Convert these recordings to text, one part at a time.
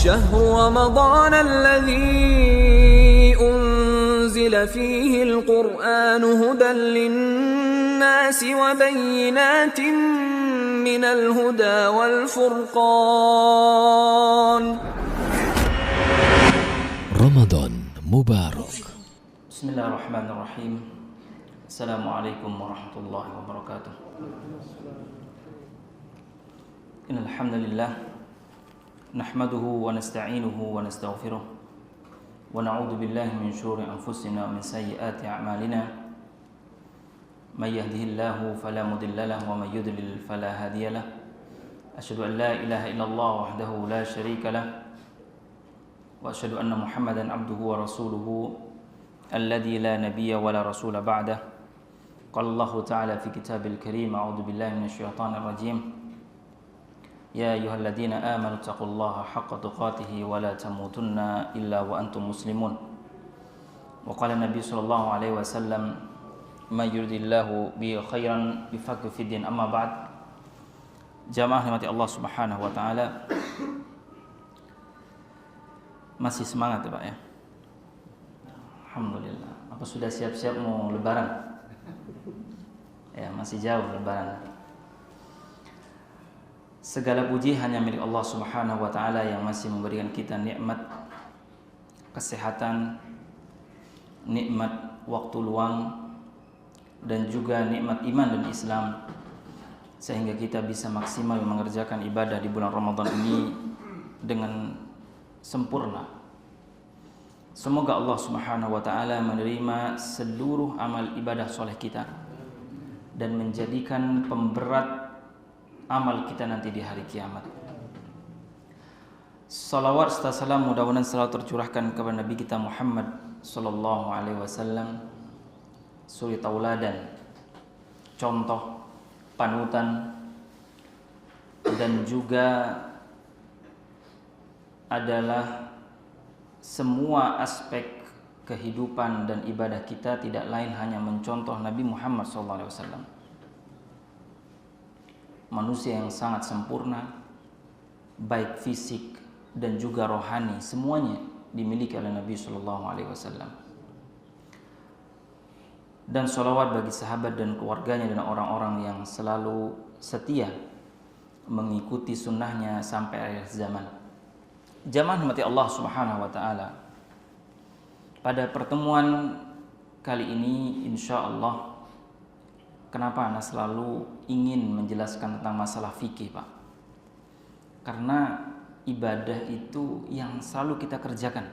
شهر رمضان الذي أنزل فيه القرآن هدى للناس وبينات من الهدى والفرقان. رمضان مبارك. بسم الله الرحمن الرحيم. السلام عليكم ورحمة الله وبركاته. إن الحمد لله نحمده ونستعينه ونستغفره ونعوذ بالله من شرور أنفسنا ومن سيئات أعمالنا. من يهده الله فلا مضل له ومن يضلل فلا هادي له. أشهد أن لا إله إلا الله وحده لا شريك له وأشهد أن محمدا عبده ورسوله الذي لا نبي ولا رسول بعده. قال الله تعالى في كتابه الكريم: أعوذ بالله من الشيطان الرجيم. يا أيها الذين آمنوا اتقوا الله حق تقاته ولا تموتن إلا وأنتم مسلمون. وقال النبي صلى الله عليه وسلم: ما يريد الله به خيرا يفقهه في الدين. أما بعد. Jamaah rahmati Allah Subhanahu wa taala. Masih semangat ya Pak ya? Alhamdulillah. Apa sudah siap-siap mau lebaran? Ya, masih jauh lebaran. Segala puji hanya milik Allah Subhanahu wa taala yang masih memberikan kita nikmat kesehatan, nikmat waktu luang, dan juga nikmat iman dan Islam, sehingga kita bisa maksimal mengerjakan ibadah di bulan Ramadan ini dengan sempurna. Semoga Allah Subhanahu wa taala menerima seluruh amal ibadah soleh kita dan menjadikan pemberat amal kita nanti di hari kiamat. Salawat serta salam mudah-mudahan selalu tercurahkan kepada Nabi kita Muhammad sallallahu alaihi wasallam, suri tauladan, contoh, panutan, dan juga adalah semua aspek kehidupan dan ibadah kita tidak lain hanya mencontoh Nabi Muhammad SAW. Manusia yang sangat sempurna, baik fisik dan juga rohani, semuanya dimiliki oleh Nabi SAW. Dan sholawat bagi sahabat dan keluarganya dan orang-orang yang selalu setia mengikuti sunnahnya sampai akhir zaman. Jamaah rahmati Allah Subhanahu wa taala. Pada pertemuan kali ini insyaallah, kenapa Anda selalu ingin menjelaskan tentang masalah fikih, Pak? Karena ibadah itu yang selalu kita kerjakan.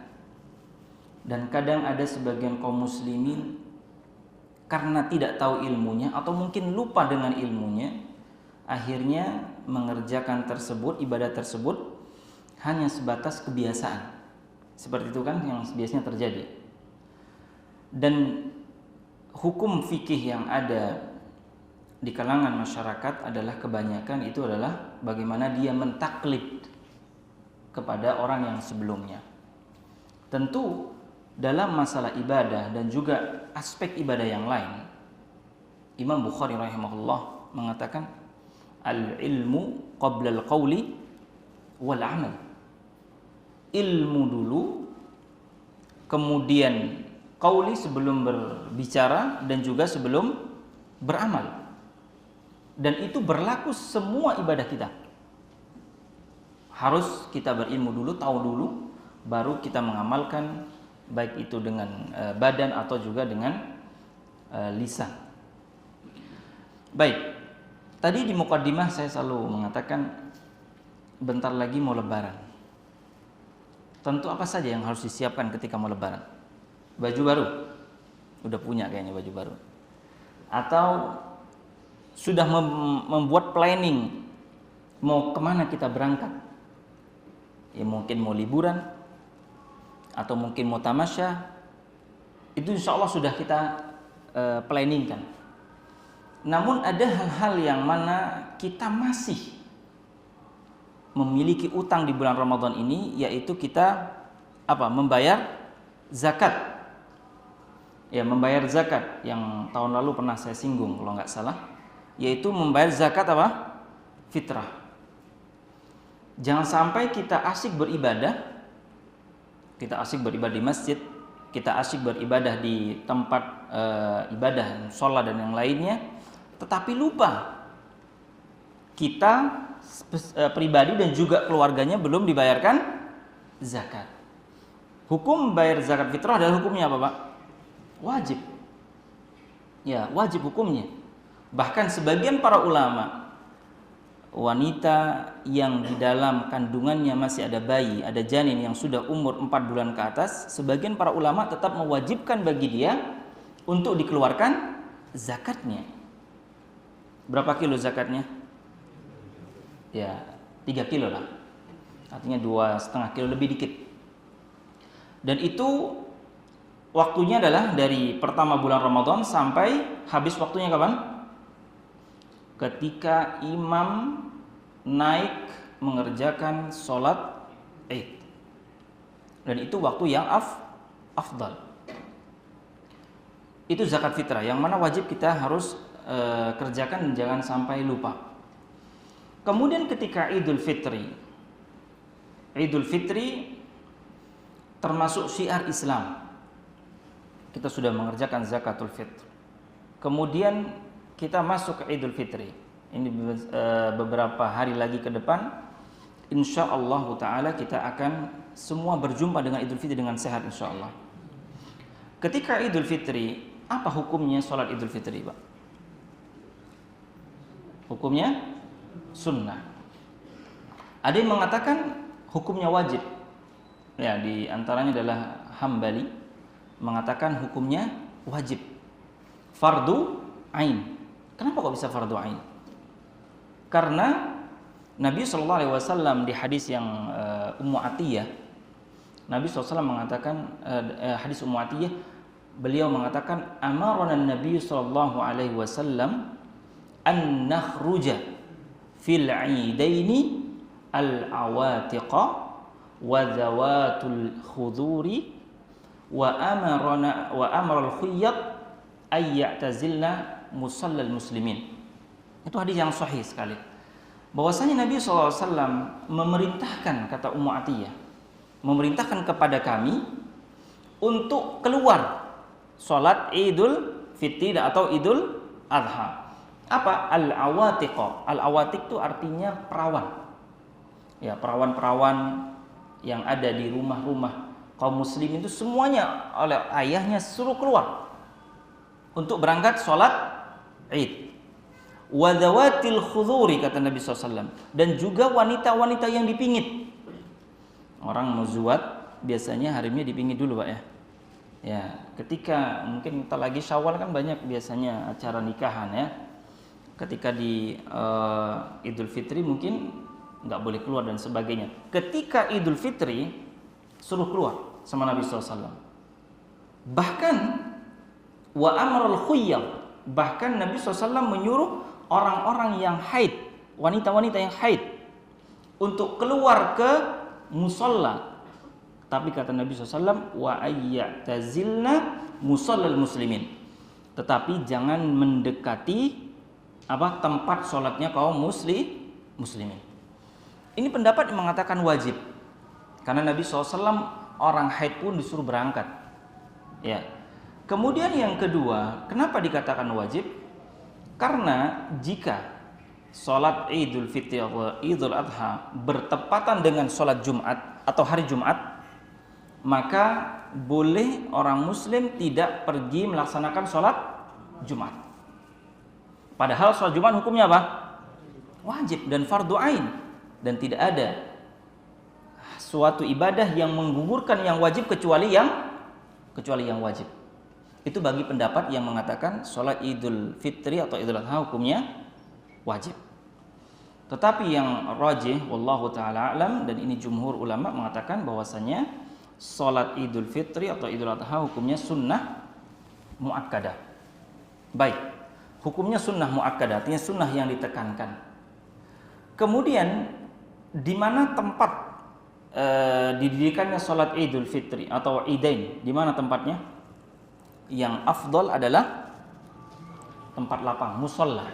Dan kadang ada sebagian kaum muslimin karena tidak tahu ilmunya atau mungkin lupa dengan ilmunya, akhirnya mengerjakan tersebut, ibadah tersebut hanya sebatas kebiasaan. Seperti itu kan yang biasanya terjadi. Dan hukum fikih yang ada di kalangan masyarakat adalah kebanyakan itu adalah bagaimana dia mentaklid kepada orang yang sebelumnya. Tentu dalam masalah ibadah dan juga aspek ibadah yang lain, Imam Bukhari rahimahullah mengatakan al-ilmu qabla al-qawli wal amal. Ilmu dulu, kemudian qauli sebelum berbicara dan juga sebelum beramal. Dan itu berlaku semua ibadah kita. Harus kita berilmu dulu, tahu dulu, baru kita mengamalkan, baik itu dengan badan atau juga dengan lisan. Baik, tadi di mukaddimah saya selalu mengatakan bentar lagi mau lebaran. Tentu apa saja yang harus disiapkan ketika mau lebaran? Baju baru? Udah punya kayaknya baju baru. Atau sudah membuat planning mau kemana kita berangkat? Ya mungkin mau liburan, atau mungkin mau tamasya. Itu insya Allah sudah kita planningkan. Namun ada hal-hal yang mana kita masih memiliki utang di bulan Ramadan ini, yaitu kita membayar zakat. Ya, membayar zakat yang tahun lalu pernah saya singgung kalau nggak salah, yaitu membayar zakat fitrah. Jangan sampai kita asyik beribadah, di masjid, kita asyik beribadah di tempat ibadah, sholat dan yang lainnya, tetapi lupa kita pribadi dan juga keluarganya belum dibayarkan zakat. Hukum bayar zakat fitrah adalah hukumnya apa, Pak? Wajib. Ya, wajib hukumnya. Bahkan sebagian para ulama, wanita yang di dalam kandungannya masih ada bayi, ada janin yang sudah umur 4 bulan ke atas, sebagian para ulama tetap mewajibkan bagi dia untuk dikeluarkan zakatnya. Berapa kilo zakatnya? Ya, 3 kilo lah. Artinya 2,5 kilo, lebih dikit. Dan itu waktunya adalah dari pertama bulan Ramadan sampai habis waktunya kapan? Ketika imam naik mengerjakan sholat Id. Dan itu waktu yang afdal. Itu zakat fitrah yang mana wajib kita harus kerjakan dan jangan sampai lupa. Kemudian ketika Idul Fitri termasuk syiar Islam. Kita sudah mengerjakan zakatul fitr. Kemudian kita masuk ke Idul Fitri. Ini beberapa hari lagi ke depan, insyaallah taala kita akan semua berjumpa dengan Idul Fitri dengan sehat insyaallah. Ketika Idul Fitri, apa hukumnya sholat Idul Fitri, Pak? Hukumnya sunnah. Ada yang mengatakan hukumnya wajib. Ya, di antaranya adalah Hambali mengatakan hukumnya wajib. Fardu ain. Kenapa kok bisa fardu ain? Karena Nabi SAW di hadis yang Ummu Atiyah, Nabi SAW mengatakan hadis Ummu Atiyah, beliau mengatakan amarana Nabi SAW an nakhruja fil aidaini al-awatiqa wa zawatul khuduri wa amara al-khuyyat ay ya'tazilna musallal muslimin. Itu hadis yang sahih sekali. Bahwasanya Nabi SAW memerintahkan, kata Ummu Atiyah, memerintahkan kepada kami untuk keluar sholat Idul Fitri atau Idul Adha. Apa? Al-awatiq. Al-awatiq itu artinya perawan. Ya, perawan-perawan yang ada di rumah-rumah kaum muslimin itu semuanya oleh ayahnya suruh keluar untuk berangkat sholat Id. Wadzawatil khuduri, kata Nabi SAW, dan juga wanita-wanita yang dipingit. Orang mau zuat biasanya harimnya dipingit dulu, Pak ya. Ya, ketika mungkin kita lagi Syawal kan banyak biasanya acara nikahan ya. Ketika di Idul Fitri mungkin nggak boleh keluar dan sebagainya. Ketika Idul Fitri suruh keluar sama Nabi SAW. Bahkan wa amral khuyyam, bahkan Nabi SAW menyuruh orang-orang yang haid, wanita-wanita yang haid, untuk keluar ke musalla. Tapi kata Nabi SAW, wa ayyatazilna musallal muslimin. Tetapi jangan mendekati tempat sholatnya kaum muslimin. Ini pendapat yang mengatakan wajib. Karena Nabi SAW orang haid pun disuruh berangkat. Ya. Kemudian yang kedua, kenapa dikatakan wajib? Karena jika sholat Idul Fitri atau Idul Adha bertepatan dengan sholat Jumat atau hari Jumat, maka boleh orang muslim tidak pergi melaksanakan sholat Jumat. Padahal sholat Jumat hukumnya apa? Wajib dan fardu ain, dan tidak ada suatu ibadah yang menggugurkan yang wajib kecuali yang wajib. Itu bagi pendapat yang mengatakan sholat Idul Fitri atau Idul Adha hukumnya wajib. Tetapi yang rajih wallahu taala alam, dan ini jumhur ulama mengatakan bahwasanya sholat Idul Fitri atau Idul Adha hukumnya sunnah muakkadah. Baik, hukumnya sunnah muakkadah, artinya sunnah yang ditekankan. Kemudian di mana tempat didirikannya sholat Idul Fitri atau Idain, di mana tempatnya? Yang afdal adalah tempat lapang, musalla.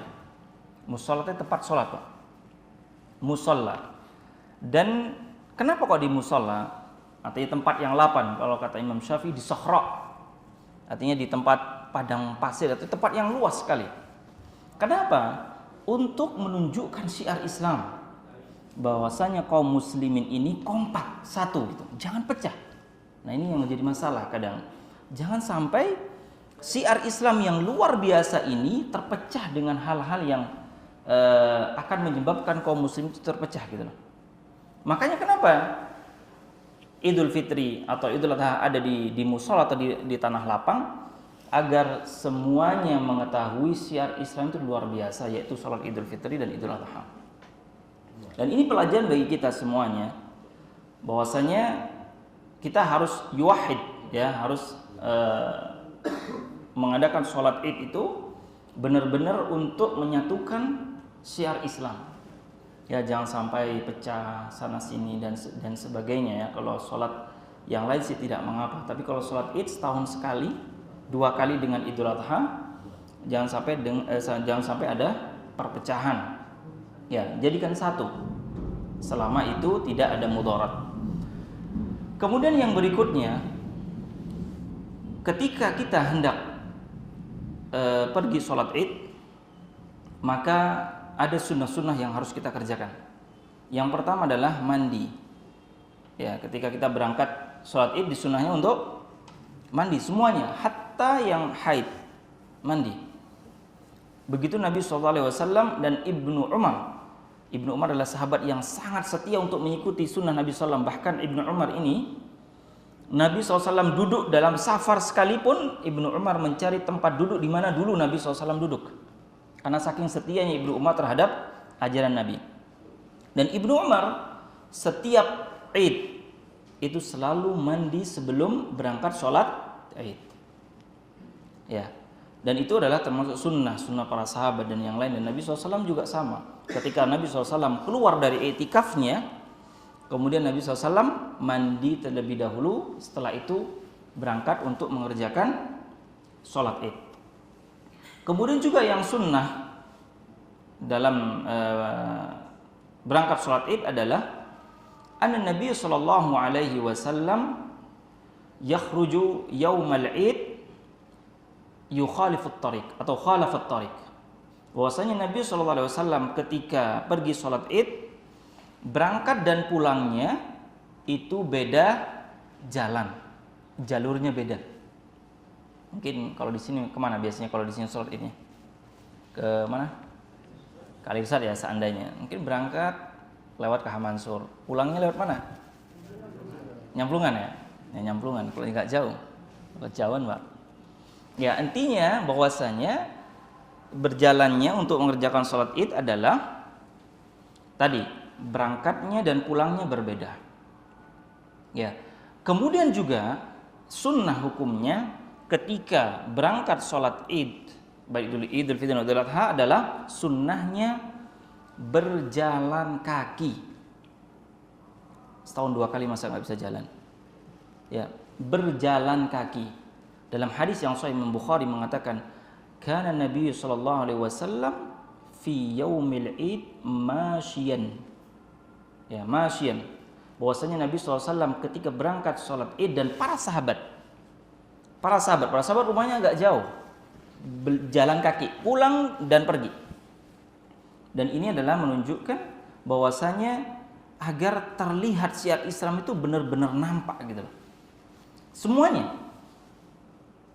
Musalla itu tempat sholat, Pak. Musalla. Dan kenapa kok di musola? Artinya tempat yang lapang, kalau kata Imam Syafi'i di sohra, artinya di tempat padang pasir atau tempat yang luas sekali. Kenapa? Untuk menunjukkan syiar Islam, bahwasanya kaum muslimin ini kompak, satu gitu. Jangan pecah. Nah, ini yang menjadi masalah kadang. Jangan sampai syiar Islam yang luar biasa ini terpecah dengan hal-hal yang akan menyebabkan kaum muslim itu terpecah gitu loh. Makanya kenapa Idul Fitri atau Idul Adha ada di musola atau di tanah lapang, agar semuanya mengetahui syiar Islam itu luar biasa, yaitu sholat Idul Fitri dan Idul Adha. Dan ini pelajaran bagi kita semuanya, bahwasanya kita harus yuwahid, ya, harus mengadakan sholat Id itu benar-benar untuk menyatukan syiar Islam. Ya, jangan sampai pecah sana sini dan sebagainya ya. Kalau sholat yang lain sih tidak mengapa, tapi kalau sholat Id setahun sekali, 2 kali dengan Idul Adha, jangan sampai ada perpecahan. Ya, jadikan satu. Selama itu tidak ada mudarat. Kemudian yang berikutnya, ketika kita hendak pergi sholat Id, maka ada sunnah-sunnah yang harus kita kerjakan. Yang pertama adalah mandi. Ya, ketika kita berangkat sholat Id, disunnahnya untuk mandi semuanya, hatta yang haid mandi. Begitu Nabi SAW dan Ibnu Umar. Ibnu Umar adalah sahabat yang sangat setia untuk mengikuti sunnah Nabi SAW. Bahkan Ibnu Umar ini, Nabi SAW duduk dalam safar sekalipun, Ibnu Umar mencari tempat duduk di mana dulu Nabi SAW duduk. Karena saking setianya Ibnu Umar terhadap ajaran Nabi. Dan Ibnu Umar setiap Id itu selalu mandi sebelum berangkat sholat Id. Ya. Dan itu adalah termasuk sunnah para sahabat dan yang lain. Dan Nabi SAW juga sama. Ketika Nabi SAW keluar dari i'tikafnya, kemudian Nabi SAW mandi terlebih dahulu, setelah itu berangkat untuk mengerjakan sholat Id. Kemudian juga yang sunnah dalam berangkat sholat Id adalah anna Nabi sallallahu alaihi wasallam yakhruju yaumal Id yukhalifut tariq atau khalafat tariq. Bahwasanya Nabi sallallahu alaihi wasallam ketika pergi sholat Id, berangkat dan pulangnya itu beda jalan, jalurnya beda. Mungkin kalau di sini kemana biasanya kalau di sini sholat Idnya? Ke mana? Ke Al-Irsad ya seandainya. Mungkin berangkat lewat ke Hamansur, pulangnya lewat mana? Nyamplungan ya? Ya nyamplungan, kalau nggak jauh. Kejauhan, Pak. Ya, intinya bahwasanya berjalannya untuk mengerjakan sholat Id adalah tadi berangkatnya dan pulangnya berbeda. Ya. Kemudian juga sunnah hukumnya ketika berangkat sholat Id, baik Idul Fitri dan Idul Adha, adalah sunnahnya berjalan kaki. Setahun 2 kali masa nggak bisa jalan? Ya, berjalan kaki. Dalam hadis yang Sahih Imam Bukhari mengatakan, kana Nabi sallallahu alaihi wasallam fi yaumil Id masyian. Ya, masyian. Bahwasanya Nabi SAW ketika berangkat sholat Id dan para sahabat rumahnya agak jauh, berjalan kaki, pulang dan pergi. Dan ini adalah menunjukkan bahwasanya agar terlihat syiar Islam itu benar-benar nampak gitu loh. Semuanya.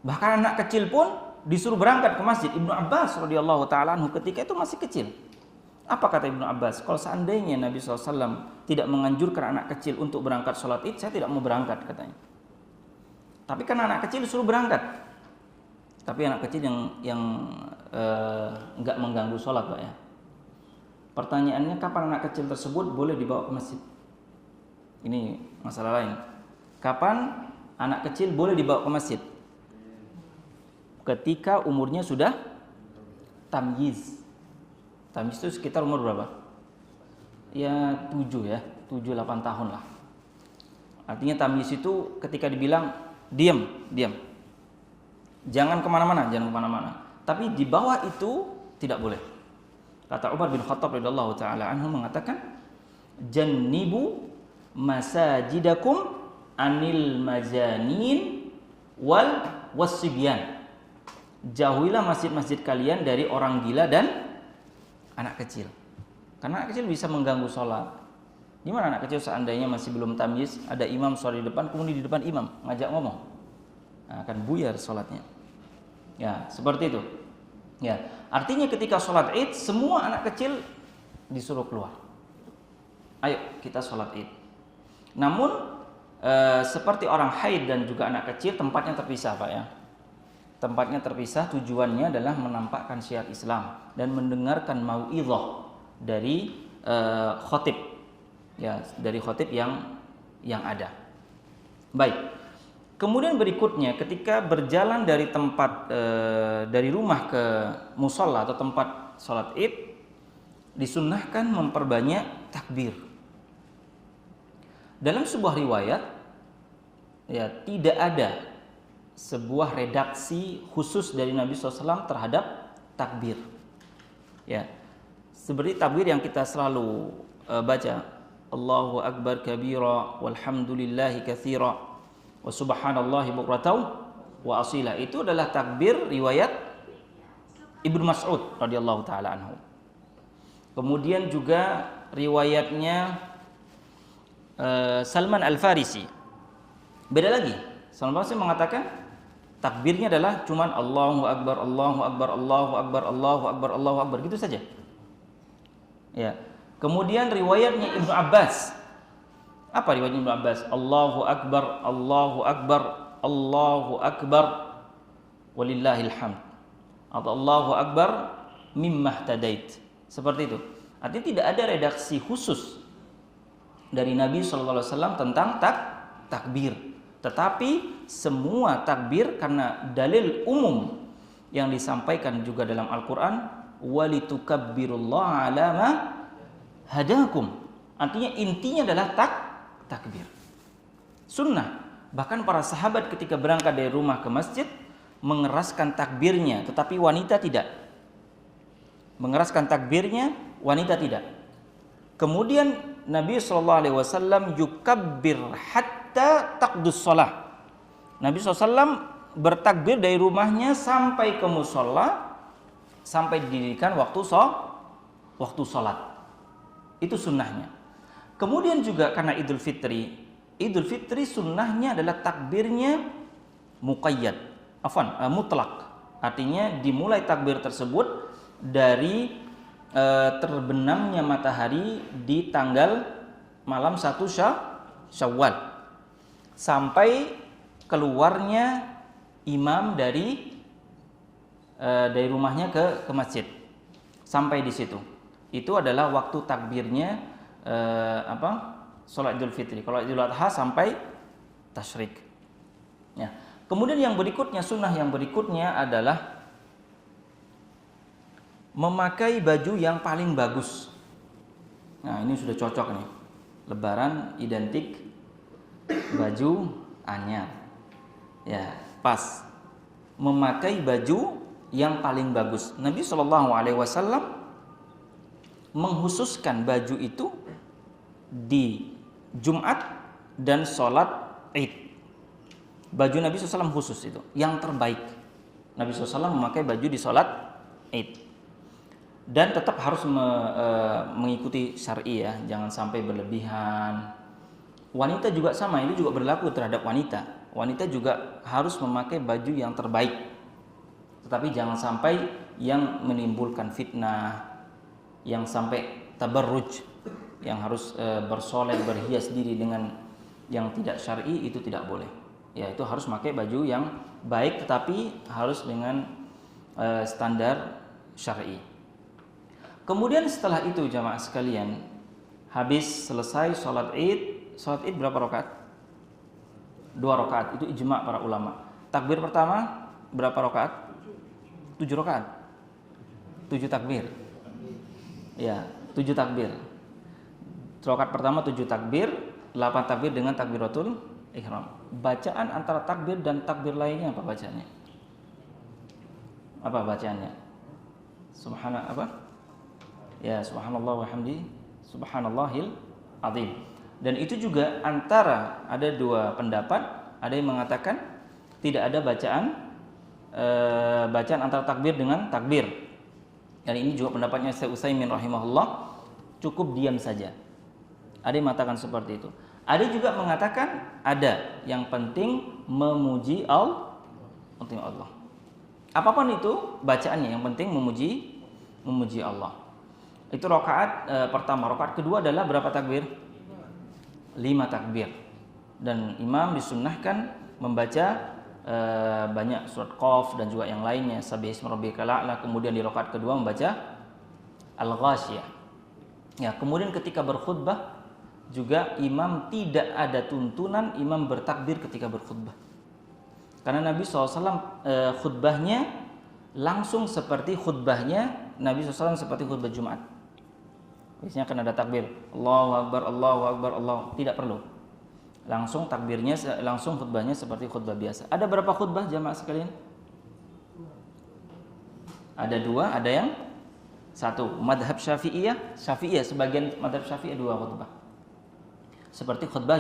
Bahkan anak kecil pun disuruh berangkat ke masjid. Ibnu Abbas radhiyallahu taala anhu ketika itu masih kecil. Apa kata Ibnu Abbas? Kalau seandainya Nabi SAW tidak menganjurkan anak kecil untuk berangkat sholat Id, saya tidak mau berangkat, katanya. Tapi kan anak kecil disuruh berangkat. Tapi anak kecil yang nggak mengganggu sholat, Pak ya. Pertanyaannya, kapan anak kecil tersebut boleh dibawa ke masjid? Ini masalah lain. Kapan anak kecil boleh dibawa ke masjid? Ketika umurnya sudah tamyiz. Tamyiz itu sekitar umur berapa? Ya 7-8 tahun lah. Artinya tamyiz itu ketika dibilang diam. Jangan kemana-mana. Tapi di bawah itu tidak boleh. Kata Umar bin Khattab radhiyallahu taala anhu mengatakan, jannibu masajidakum anil majanin wal wasibyan. Jauhilah masjid-masjid kalian dari orang gila dan anak kecil. Karena anak kecil bisa mengganggu sholat. Gimana anak kecil seandainya masih belum tamyiz, ada imam sholat di depan, kemudian di depan imam ngajak ngomong, nah, akan buyar sholatnya. Ya, seperti itu. Ya, artinya ketika sholat id, semua anak kecil disuruh keluar. Ayo kita sholat id. Namun seperti orang haid dan juga anak kecil, tempatnya terpisah, Pak ya. Tempatnya terpisah, tujuannya adalah menampakkan syiar Islam dan mendengarkan mau'izah dari khotib, ya, dari khotib yang ada. Baik. Kemudian berikutnya, ketika berjalan dari tempat dari rumah ke musola atau tempat sholat id, disunnahkan memperbanyak takbir. Dalam sebuah riwayat, ya, tidak ada sebuah redaksi khusus dari Nabi SAW terhadap takbir. Ya, seperti takbir yang kita selalu baca, Allahu Akbar kabira, walhamdulillahi katsira, wa subhanallahi bukratan wa asila. Itu adalah takbir riwayat Ibnu Mas'ud radhiyallahu taala anhu. Kemudian juga riwayatnya Salman Al-Farisi. Beda lagi. Salman Al-Farisi mengatakan takbirnya adalah cuman Allahu Akbar, Allahu Akbar, Allahu Akbar, Allahu Akbar, Allahu Akbar, gitu saja. Ya. Kemudian riwayatnya Ibnu Abbas. Apa riwayatnya Ibnu Abbas? Allahu Akbar, Allahu Akbar, Allahu Akbar, walillahil hamd. Atau Allahu Akbar mimma htadait. Seperti itu. Artinya tidak ada redaksi khusus dari Nabi SAW tentang takbir. Tetapi semua takbir karena dalil umum yang disampaikan juga dalam Al-Quran, walitukabbirullaha ala ma hadakum. Artinya intinya adalah takbir. Sunnah. Bahkan para sahabat ketika berangkat dari rumah ke masjid mengeraskan takbirnya, tetapi wanita tidak. Mengeraskan takbirnya, wanita tidak. Kemudian Nabi SAW yukabbir hatta taqdus shalah. Nabi SAW bertakbir dari rumahnya sampai ke musola, sampai didirikan waktu sholat. Itu sunnahnya. Kemudian juga karena Idul Fitri sunnahnya adalah takbirnya muqayyad, mutlak. Artinya dimulai takbir tersebut dari terbenamnya matahari di tanggal malam 1 Syawal sampai keluarnya imam dari rumahnya ke masjid. Sampai di situ. Itu adalah waktu takbirnya salat Idul Fitri. Kalau Idul Adha sampai tasyrik. Ya. Kemudian yang berikutnya, sunnah yang berikutnya adalah memakai baju yang paling bagus. Nah, ini sudah cocok nih. Lebaran identik baju anyar. Ya, pas. Memakai baju yang paling bagus. Nabi SAW menghususkan baju itu di Jumat dan sholat Id. Baju Nabi SAW khusus itu, yang terbaik. Nabi SAW memakai baju di sholat Id. Dan tetap harus mengikuti syar'i ya, jangan sampai berlebihan. Wanita juga sama, ini juga berlaku terhadap wanita. Wanita juga harus memakai baju yang terbaik. Tetapi jangan sampai yang menimbulkan fitnah, yang sampai tabarruj, yang harus bersolek, berhias diri dengan yang tidak syar'i, itu tidak boleh. Ya, itu harus memakai baju yang baik tetapi harus dengan standar syar'i. Kemudian setelah itu jamaah sekalian, habis selesai sholat id berapa rakaat? 2 rakaat, itu ijma' para ulama. Takbir pertama berapa rakaat? 7 rakaat. 7 takbir. Ya, 7 takbir. Rakaat pertama 7 takbir, 8 takbir dengan takbiratul ihram. Bacaan antara takbir dan takbir lainnya apa bacaannya? Apa bacaannya? Subhanallah apa? Ya, subhanallah wa hamdi, subhanallahil azim. Dan itu juga antara ada dua pendapat, ada yang mengatakan tidak ada bacaan antara takbir dengan takbir. Dan ini juga pendapatnya Syekh Utsaimin rahimahullah, cukup diam saja. Ada yang mengatakan seperti itu. Ada juga mengatakan ada, yang penting memuji Allah. Apapun itu bacaannya, yang penting memuji Allah. Itu rakaat pertama. Rakaat kedua adalah berapa takbir? 5 takbir. Dan imam disunnahkan membaca banyak surat Qaf dan juga yang lainnya, Sabbihisma rabbikal a'la. Kemudian di rakaat kedua membaca Al-Ghasyiyah. Ya, kemudian ketika berkhutbah juga imam tidak ada tuntunan imam bertakbir ketika berkhutbah. Karena Nabi SAW khutbahnya langsung seperti khutbahnya Nabi SAW seperti khutbah Jumat. Biasanya kan ada takbir, Allahu Akbar, Allahu Akbar, Allah. Tidak perlu. Langsung takbirnya, langsung khutbahnya seperti khutbah biasa. Ada berapa khutbah jamaah sekalian? Ada 2, ada yang 1. Madhab Syafi'iyah, sebagian madhab Syafi'iyah 2 khutbah. Seperti khutbah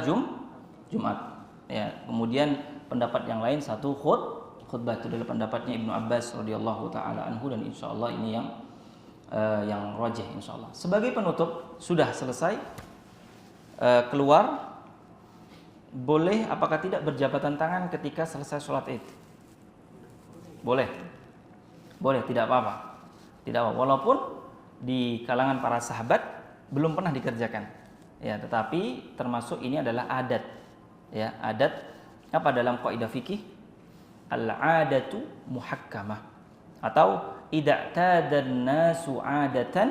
Jumat. Ya, kemudian pendapat yang lain 1 khutbah. Itu adalah pendapatnya Ibnu Abbas radhiyallahu taala anhu, dan insyaallah ini yang rajih insyaallah. Sebagai penutup, sudah selesai keluar, boleh apakah tidak berjabatan tangan ketika selesai sholat Id? Boleh, tidak apa-apa. Tidak apa, walaupun di kalangan para sahabat belum pernah dikerjakan. Ya, tetapi termasuk ini adalah adat. Ya, adat apa dalam kaidah fikih? Al-'adatu muhakkamah. Atau ida'tadan nasu 'adatan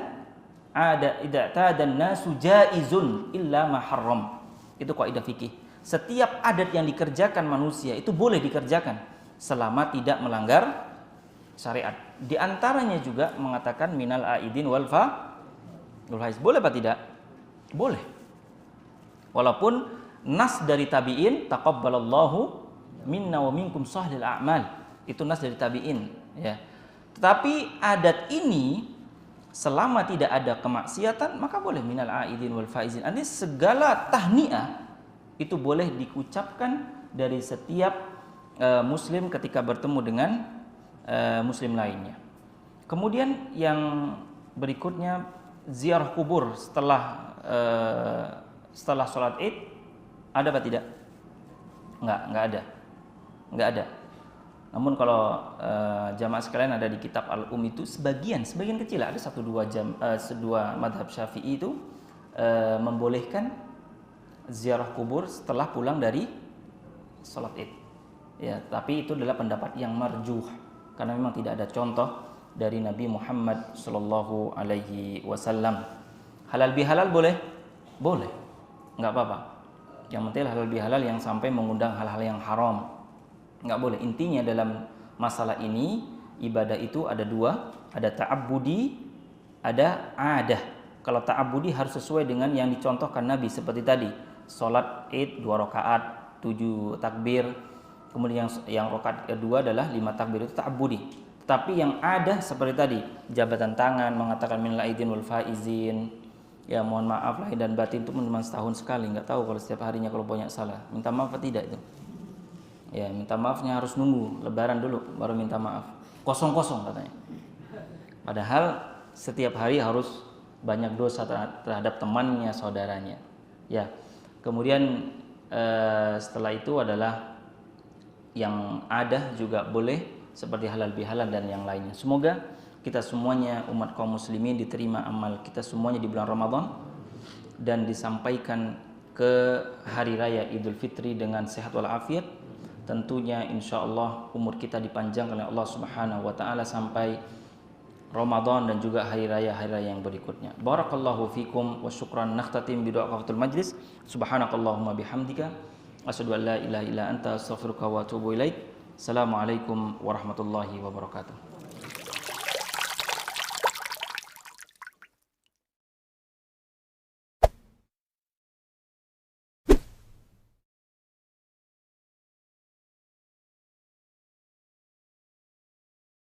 ida'tadan nasu jaizun illa ma harram. Itu kaidah fikih. Setiap adat yang dikerjakan manusia itu boleh dikerjakan selama tidak melanggar syariat. Di antaranya juga mengatakan minal aidin wal faiz. Boleh apa tidak? Boleh. Walaupun nas dari tabi'in, taqabbalallahu minna wa minkum shalihal a'mal. Itu nas dari tabi'in, ya. Tetapi adat ini selama tidak ada kemaksiatan maka boleh minal aidin wal faizin. Artinya segala tahniah itu boleh diucapkan dari setiap muslim ketika bertemu dengan muslim lainnya. Kemudian yang berikutnya ziarah kubur setelah sholat Id, ada apa tidak? Enggak ada. Namun kalau jamaah sekalian, ada di kitab Al-Um itu sebagian kecil, ada 1-2 madhab Syafi'i itu membolehkan ziarah kubur setelah pulang dari sholat Id. Ya, tapi itu adalah pendapat yang marjuh karena memang tidak ada contoh dari Nabi Muhammad sallallahu alaihi wasallam. Halal bihalal boleh? Boleh. Enggak apa-apa. Yang penting halal bihalal yang sampai mengundang hal-hal yang haram. Enggak boleh. Intinya dalam masalah ini ibadah itu ada 2, ada ta'abbudi, ada adah. Kalau ta'abbudi harus sesuai dengan yang dicontohkan Nabi seperti tadi. Salat Id 2 rakaat, 7 takbir. Kemudian yang rakaat kedua adalah 5 takbir, itu ta'abbudi. Tapi yang ada seperti tadi, jabatan tangan, mengatakan minal aidin wal faizin. Ya, mohon maaf lahir dan batin itu cuma setahun sekali, enggak tahu kalau setiap harinya kalau banyak salah. Minta maaf atau tidak itu? Ya, minta maafnya harus nunggu lebaran dulu baru minta maaf. Kosong-kosong katanya. Padahal setiap hari harus banyak dosa terhadap temannya, saudaranya. Ya. Kemudian setelah itu adalah yang ada juga boleh seperti halal bihalal dan yang lainnya. Semoga kita semuanya umat kaum muslimin diterima amal kita semuanya di bulan Ramadan dan disampaikan ke hari raya Idul Fitri dengan sehat walafiat. Tentunya insyaallah umur kita dipanjangkan oleh Allah Subhanahu wa taala sampai Ramadan dan juga hari raya yang berikutnya. Barakallahu fikum wa syukran. Nakhtatim bi doa kafatul majlis. Subhanakallahumma bihamdika asyhadu an la ilaha illa anta astaghfiruka wa atubu ilaik. Assalamualaikum warahmatullahi wabarakatuh.